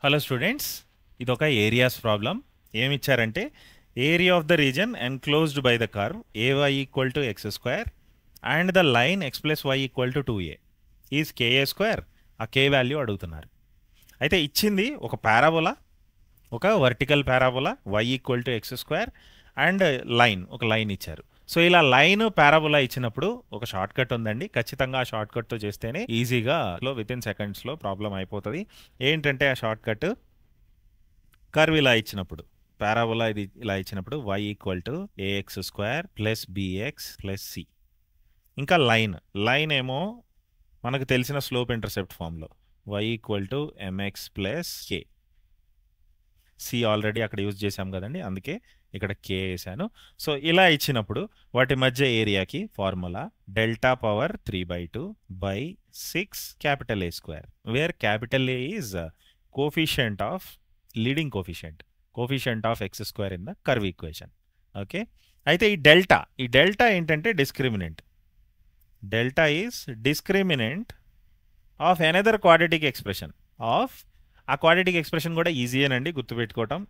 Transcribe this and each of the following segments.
Hello students, ఇదొక areas problem. ఏమి ఇచ్చారంటే area of the region enclosed by the curve ay equal to x square and the line x plus y equal to 2a is k a square. ఆ k value అడుగుతున్నారు. అయితే ఇచ్చింది ఒక parabola, ఒక vertical parabola y equal to x square and line, ఒక line ఇచ్చారు. So ఇలా line parabola ఇచ్చినప్పుడు ఒక షార్ట్ కట్ ఉందండి. ఖచ్చితంగా ఆ షార్ట్ కట్తో చేస్తేనే ఈజీగా విత్ ఇన్ సెకండ్స్లో ప్రాబ్లం అయిపోతుంది. ఏంటంటే ఆ షార్ట్ కట్ కర్వ్ ఇలా ఇచ్చినప్పుడు, పారాబోలా ఇది ఇలా ఇచ్చినప్పుడు y equal to a x square plus b x plus c. ఇంకా లైన్ ఏమో మనకు తెలిసిన స్లోప్ ఇంటర్సెప్ట్ ఫామ్లో y equal to m x plus k. C already అక్కడ యూజ్ చేశాం కదండి, అందుకే ఇక్కడ కే వేసాను. సో ఇలా ఇచ్చినప్పుడు వాటి మధ్య ఏరియాకి formula delta power 3/2 by 6 capital a square, where capital A is coefficient of leading coefficient of X square in the curve equation. Okay, అయితే ఈ డెల్టా ఏంటంటే discriminant. Delta is discriminant of another quadratic expression of, ఆ quadratic expression కూడా ఈజీయేనండి గుర్తుపెట్టుకోవటం.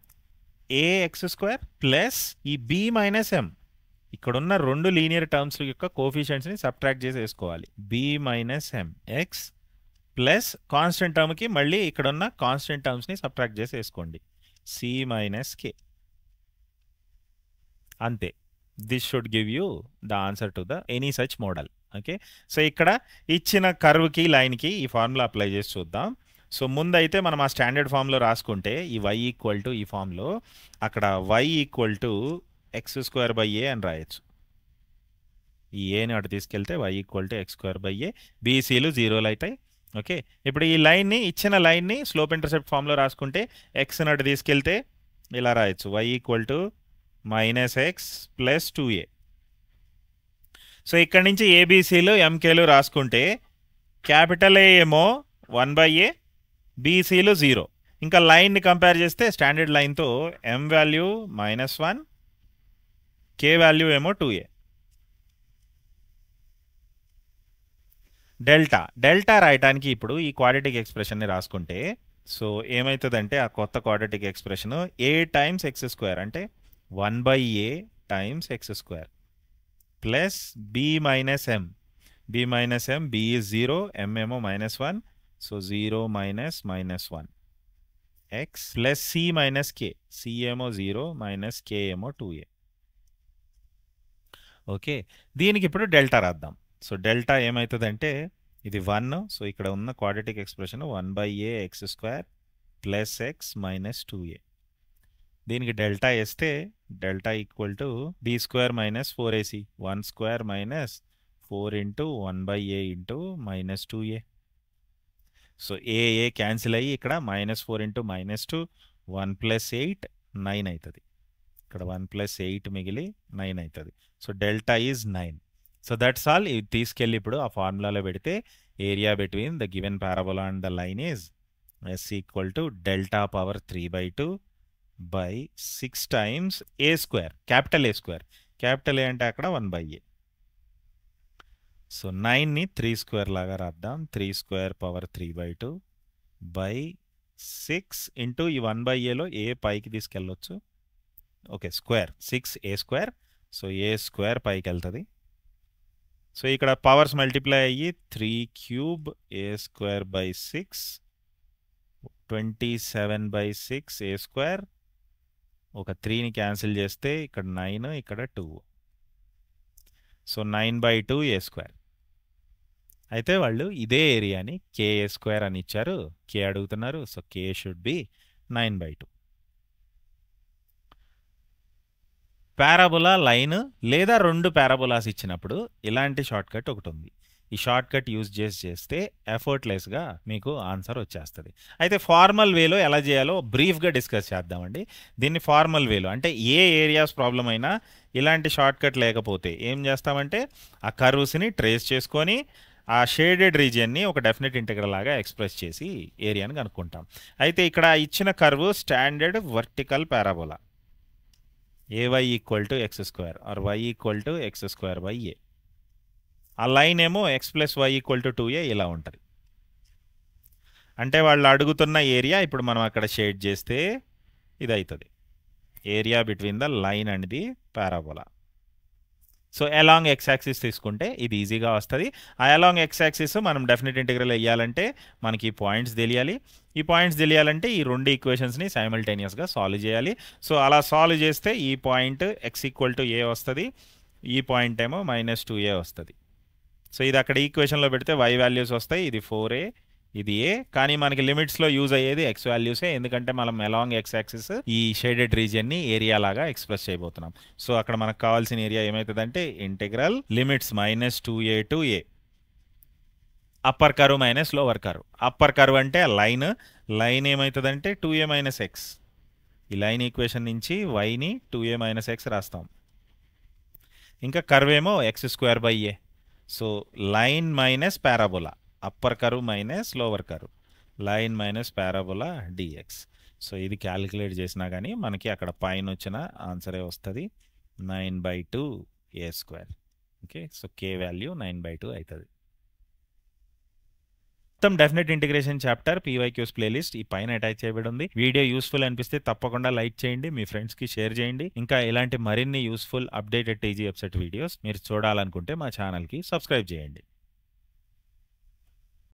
ఏ X square plus ఈ B minus ఎం, ఇక్కడున్న రెండు linear terms యొక్క కోఫిషియంట్స్ని subtract చేసి వేసుకోవాలి. బి మైనస్ ఎం ఎక్స్ ప్లస్ కాన్స్టెంట్ టర్మ్కి మళ్ళీ ఇక్కడున్న కాన్స్టెంట్ టర్మ్స్ని సబ్ట్రాక్ట్ చేసి వేసుకోండి, సి మైనస్ కే. అంతే. This should give you the answer to the any such model. Okay, so ఇక్కడ ఇచ్చిన కర్వ్కి లైన్కి ఈ ఫార్ములా అప్లై చేసి చూద్దాం. సో ముందైతే మనం ఆ స్టాండర్డ్ ఫామ్లో రాసుకుంటే ఈ y ఈక్వల్ టు, ఈ ఫామ్లో అక్కడ y equal to x square by a అని రాయొచ్చు. ఈ ఏని అటు తీసుకెళ్తే y equal to x square by a, బీసీలు జీరోలు అవుతాయి. ఓకే, ఇప్పుడు ఈ లైన్ని, ఇచ్చిన లైన్ని స్లోప్ ఇంటర్సెప్ట్ ఫామ్లో రాసుకుంటే ఎక్స్ని అటు తీసుకెళ్తే ఇలా రాయొచ్చు, y equal to minus X plus 2a. So ఇక్కడి నుంచి ఏబీసీలు ఎంకేలు రాసుకుంటే క్యాపిటల్ ఏ ఏమో 1/a, బీసీలు 0. ఇంకా లైన్ని కంపేర్ చేస్తే స్టాండర్డ్ లైన్తో ఎం వాల్యూ -1, కే వాల్యూ ఏమో 2a. డెల్టా రాయటానికి ఇప్పుడు ఈ క్వాడ్రాటిక్ ఎక్స్ప్రెషన్ని రాసుకుంటే సో ఏమవుతుందంటే ఆ కొత్త quadratic expression a times x square అంటే 1/a times x square plus b minus m, b is 0, m ఏమో -1, so 0 minus -1 x plus c minus k, c ఏమో 0 మైనస్ కే ఏమో 2a. ఓకే, దీనికి ఇప్పుడు డెల్టా రాద్దాం. సో డెల్టా ఏమవుతుందంటే ఇది 1, so ఇక్కడ ఉన్న quadratic expression 1/a X square plus X minus 2a. దీనికి డెల్టా వేస్తే delta equal to be square minus 4ac, 1 square minus 4 into 1/a into minus 2a. So A cancel అయ్యి ఇక్కడ -4 into -2, 1 plus 8 9 అవుతుంది. ఇక్కడ 1 ప్లస్ 8 మిగిలి 9 అవుతుంది. So delta is 9. So that's all. ఇది తీసుకెళ్ళి ఇప్పుడు ఆ ఫార్ములాలో పెడితే area between the given parabola and the line is s equal to delta power 3/2 by 6 times a square, capital a square. Capital a అంటే అక్కడ 1/a. సో 9ని 3 స్క్వేర్ లాగా రాద్దాం, 3 స్క్వేర్ పవర్ 3/2 బై 6 ఇంటూ ఈ 1/aలో ఏ పైకి తీసుకెళ్ళొచ్చు. Okay, square 6a square, so a square పైకి వెళ్తుంది. సో ఇక్కడ పవర్స్ మల్టిప్లై అయ్యి 3 cube a square by 6, 27/6 a square. ఒక 3ని క్యాన్సిల్ చేస్తే ఇక్కడ 9, ఇక్కడ 2, సో 9/2 ఏ స్క్వేర్. అయితే వాళ్ళు ఇదే ఏరియాని కేఏ స్క్వేర్ అని ఇచ్చారు, కే అడుగుతున్నారు. So K should be 9/2. Parabola line లేదా రెండు పారాబోలాస్ ఇచ్చినప్పుడు ఇలాంటి షార్ట్ కట్ ఒకటి ఉంది. ఈ షార్ట్ కట్ యూజ్ చేస్తే ఎఫర్ట్లెస్గా మీకు ఆన్సర్ వచ్చేస్తుంది. అయితే ఫార్మల్ వేలో ఎలా చేయాలో బ్రీఫ్గా డిస్కస్ చేద్దామండి. దీన్ని ఫార్మల్ వేలో అంటే ఏ ఏరియాస్ ప్రాబ్లం అయినా ఇలాంటి షార్ట్ కట్ లేకపోతే ఏం చేస్తామంటే ఆ కర్వ్స్ని ట్రేస్ చేసుకొని ఆ షేడెడ్ రీజియన్ని ఒక డెఫినెట్ ఇంటెగ్రల్ లాగా ఎక్స్ప్రెస్ చేసి ఏరియాని కనుక్కుంటాం. అయితే ఇక్కడ ఇచ్చిన curve standard vertical parabola ay equal to x square or y equal to x square by a. ఆ లైన్ ఏమో x plus y equal to 2a ఇలా ఉంటుంది. అంటే వాళ్ళు అడుగుతున్న ఏరియా ఇప్పుడు మనం అక్కడ షేడ్ చేస్తే ఇది అవుతుంది area between the line and the parabola. So along X axis తీసుకుంటే ఇది ఈజీగా వస్తుంది. ఆ అలాంగ్ ఎక్స్ యాక్సిస్ మనం డెఫినెట్ ఇంటిగ్రల్ వేయాలంటే మనకి ఈ పాయింట్స్ తెలియాలి. ఈ పాయింట్స్ తెలియాలంటే ఈ రెండు ఈక్వేషన్స్ని సైమల్టేనియస్గా సాల్వ్ చేయాలి. సో అలా సాల్వ్ చేస్తే ఈ పాయింట్ ఎక్స్ ఈక్వల్ టు ఏ వస్తుంది, ఈ పాయింట్ ఏమో -2a వస్తుంది. సో ఇది అక్కడ ఈక్వేషన్లో పెడితే y వాల్యూస్ వస్తాయి, ఇది 4a, ఇది ఏ. కానీ మనకి లిమిట్స్లో యూజ్ అయ్యేది ఎక్స్ వాల్యూసే, ఎందుకంటే మనం అలాంగ్ ఎక్స్ యాక్సిస్ ఈ షేడెడ్ రీజియన్ని ఏరియా లాగా ఎక్స్ప్రెస్ చేయబోతున్నాం. సో అక్కడ మనకు కావాల్సిన ఏరియా ఏమవుతుందంటే integral limits -2a to a, upper curve minus lower curve. Upper curve అంటే లైన్ ఏమవుతుందంటే 2a మైనస్ ఎక్స్. ఈ లైన్ ఈక్వేషన్ నుంచి వైని 2a మైనస్ ఎక్స్ రాస్తాం. ఇంకా కర్వ్ ఏమో x²/a. So line minus parabola, upper curve minus lower curve, line minus parabola dx. So ఇది calculate చేసినా కానీ మనకి అక్కడ పైన వచ్చిన ఆన్సరే వస్తుంది, 9/2a². Okay, so k value 9/2 అవుతుంది. మొత్తం definite integration chapter PYQs playlist ఈ పైన అటాచ్ చేయబడి ఉంది. వీడియో యూస్ఫుల్ అనిపిస్తే తప్పకుండా లైక్ చేయండి, మీ ఫ్రెండ్స్కి షేర్ చేయండి. ఇంకా ఇలాంటి మరిన్ని useful updated TG website videos మీరు చూడాలనుకుంటే మా ఛానల్కి సబ్స్క్రైబ్ చేయండి.